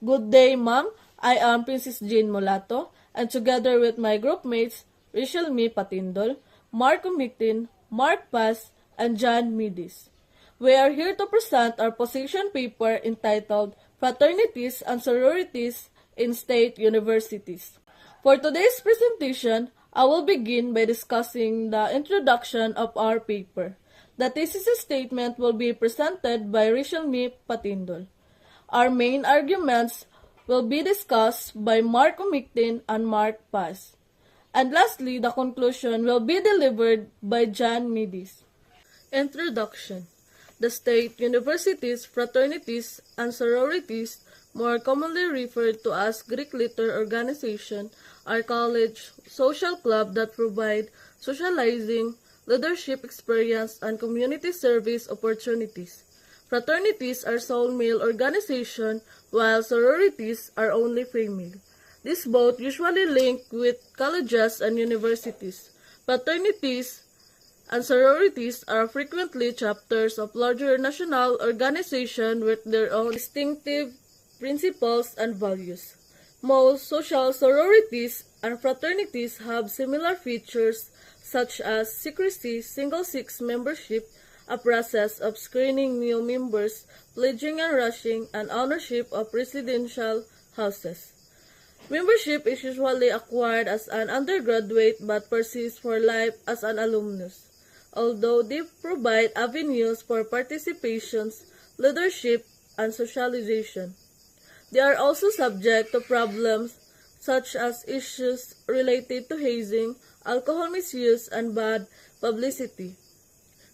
Good day, ma'am. I am Princess Jane Molato, and together with my group mates, Rachel Me Patindol, Mark Umictin, Mark Paz, and John Midis. We are here to present our position paper entitled Fraternities and Sororities in State Universities. For today's presentation, I will begin by discussing the introduction of our paper. The thesis statement will be presented by Rachel Me Patindol. Our main arguments will be discussed by Mark Umictin and Mark Paz. And lastly, the conclusion will be delivered by John Midis. Introduction. The state universities, fraternities, and sororities, more commonly referred to as Greek letter organization, are college social club that provide socializing, leadership experience, and community service opportunities. Fraternities are sole male organization, while sororities are only female. These both usually link with colleges and universities. Fraternities and sororities are frequently chapters of larger national organizations with their own distinctive principles and values. Most social sororities and fraternities have similar features such as secrecy, single-sex membership, a process of screening new members, pledging and rushing, and ownership of residential houses. Membership is usually acquired as an undergraduate but persists for life as an alumnus. Although they provide avenues for participations, leadership, and socialization. They are also subject to problems such as issues related to hazing, alcohol misuse, and bad publicity.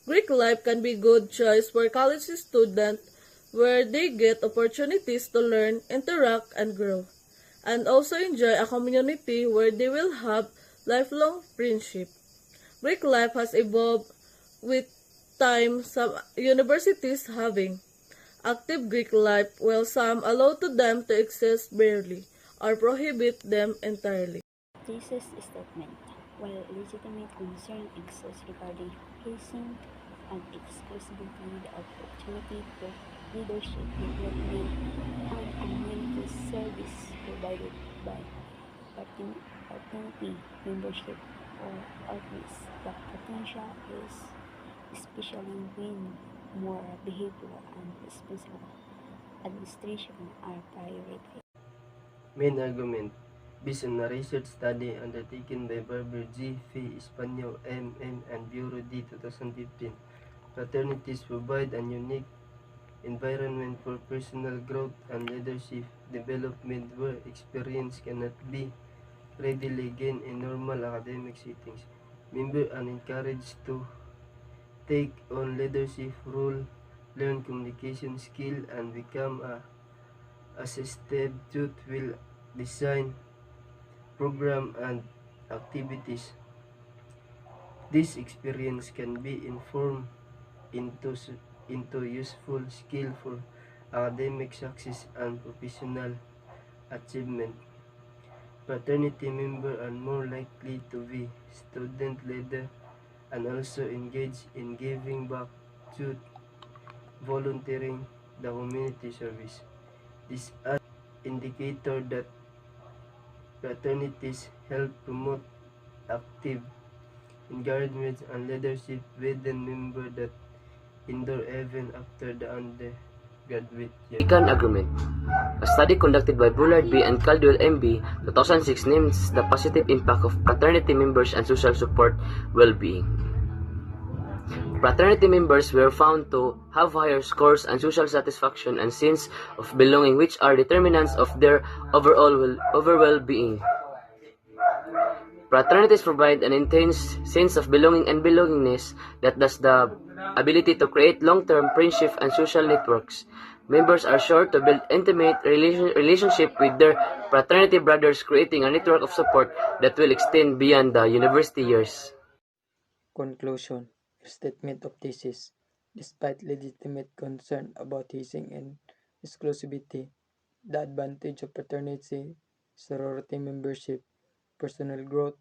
Greek life can be a good choice for college students where they get opportunities to learn, interact, and grow, and also enjoy a community where they will have lifelong friendship. Greek life has evolved with time, some universities having active Greek life, while some allow to them to exist barely or prohibit them entirely. Thesis statement. While legitimate concern exists regarding hazing and exclusivity, the opportunity for leadership development and community service provided by fraternity membership or outreach, the potential is especially when moral behavior and responsible administration are prioritized. Main argument. Based on a research study undertaken by Barber G. F. Espanol, M.M. and Bureau D. 2015, fraternities provide a unique environment for personal growth and leadership development where experience cannot be readily gained in normal academic settings. Members are encouraged to take on leadership role, learn communication skill, and become a assisted youth will design program and activities. This experience can be informed into useful skill for academic success and professional achievement. Fraternity members are more likely to be student leader and also engage in giving back to volunteering the community service. This is an indicator that fraternities help promote active engagement and leadership within members that endure even after the undergraduate year. Second argument. A study conducted by Bullard B. and Caldwell M.B. 2006 names the positive impact of fraternity members and social support well-being. Fraternity members were found to have higher scores and social satisfaction and sense of belonging, which are determinants of their overall well-being. Fraternities provide an intense sense of belonging and belongingness that has the ability to create long-term friendship and social networks. Members are sure to build intimate relationship with their fraternity brothers, creating a network of support that will extend beyond the university years. Conclusion. Statement of thesis. Despite legitimate concern about hazing and exclusivity, the advantage of fraternity, sorority membership, personal growth,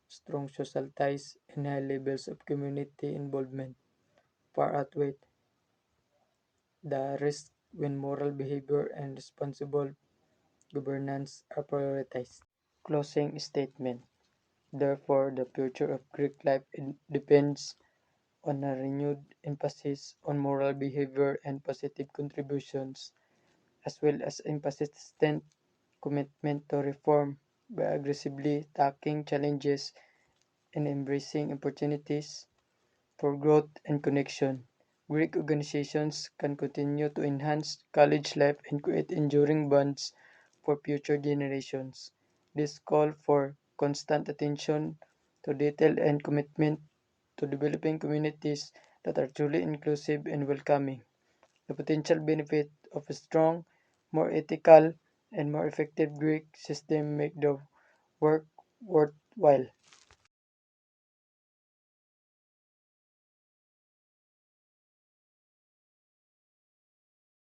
strong social ties, and high levels of community involvement far outweigh the risk when moral behavior and responsible governance are prioritized. Closing statement. Therefore, the future of Greek life depends on a renewed emphasis on moral behavior and positive contributions, as well as a persistent commitment to reform by aggressively tackling challenges and embracing opportunities for growth and connection. Greek organizations can continue to enhance college life and create enduring bonds for future generations. This call for constant attention to detail and commitment to developing communities that are truly inclusive and welcoming. The potential benefit of a strong, more ethical, and more effective Greek system make the work worthwhile.